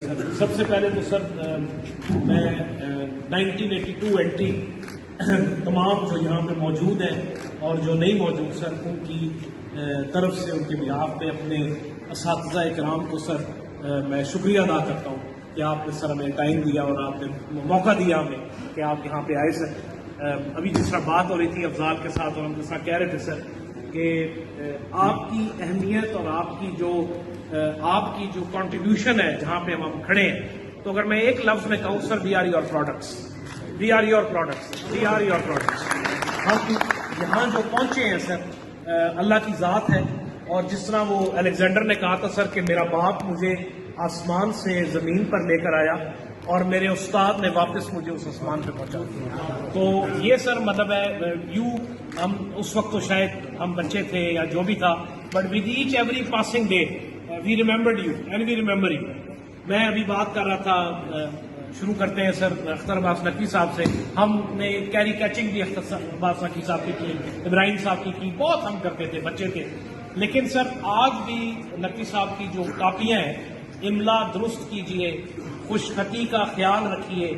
سب سے پہلے تو سر میں 1982 اینٹی تمام جو یہاں پہ موجود ہیں اور جو نہیں موجود سر ان کی طرف سے ان کے بہاف پہ اپنے اساتذہ اکرام کو سر میں شکریہ ادا کرتا ہوں کہ آپ نے سر ہمیں ٹائم دیا اور آپ نے موقع دیا ہمیں کہ آپ یہاں پہ آئے سر. ابھی جس طرح بات ہو رہی تھی افضال کے ساتھ اور ہم جس طرح کہہ رہے تھے سر کہ آپ کی اہمیت اور آپ کی جو کنٹریبیوشن ہے جہاں پہ ہم کھڑے ہیں، تو اگر میں ایک لفظ میں کہوں sir, we are your products, we are your products, we are your products. ہم یہاں جو پہنچے ہیں سر اللہ کی ذات ہے. اور جس طرح وہ الیگزینڈر نے کہا تھا سر کہ میرا باپ مجھے آسمان سے زمین پر لے کر آیا اور میرے استاد نے واپس مجھے اس آسمان پہ پہنچا. تو یہ سر مطلب ہے ہم اس وقت تو شاید ہم بچے تھے یا جو بھی تھا، but with each every passing day we remembered you and we remember you. میں ابھی بات کر رہا تھا، شروع کرتے ہیں سر اختر عباس نقوی صاحب سے. ہم نے کیری کیچنگ بھی اختر عباس نقوی صاحب کی ابراہیم صاحب کی بہت ہم کرتے تھے، بچے تھے. لیکن سر آج بھی نقوی صاحب کی جو کاپیاں ہیں، املا درست کیجئے، خوش خطی کا خیال رکھیے،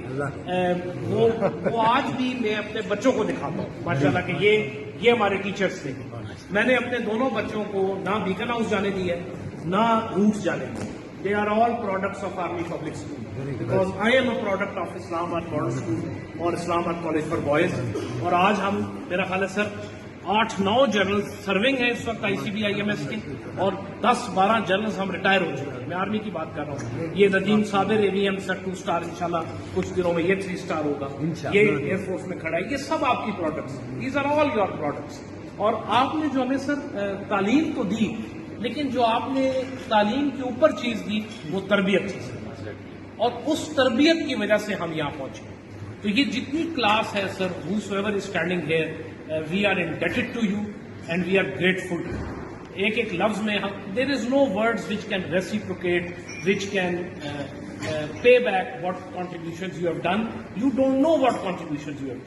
وہ آج بھی میں اپنے بچوں کو دکھاتا ہوں ماشاءاللہ کہ یہ ہمارے ٹیچرز تھے. میں نے اپنے دونوں بچوں کو نہ بیکن ہاؤس جانے دی ہے نہ روٹ جانے دی. They are all products of Army Public School because I am a product of Islamabad Model School اور Islamabad College for Boys. اور آج ہم میرا خیال ہے سر 8-9 جنرل سرونگ ہیں اس وقت ICBIMS کے، اور 10-12 جنرل ہم ریٹائر ہو چکے ہیں. میں آرمی کی بات کر رہا ہوں. یہ ندیم صابر AVM سر 2 اسٹار انشاءاللہ کچھ دنوں میں یہ 3 اسٹار ہوگا. یہ ایئر فورس میں کھڑا ہے. یہ سب آپ کی products, these are all your products. اور آپ نے جو ہمیں سر تعلیم تو دی، لیکن جو آپ نے تعلیم کے اوپر چیز دی وہ تربیت تھی سر، اور اس تربیت کی وجہ سے ہم یہاں پہنچے. تو یہ جتنی کلاس ہے سر، whosoever is standing here, we are indebted to you and we are grateful to you. ایک لفظ میں there is no words which can reciprocate, which can pay back what contributions you have done. You don't know what contributions you have done.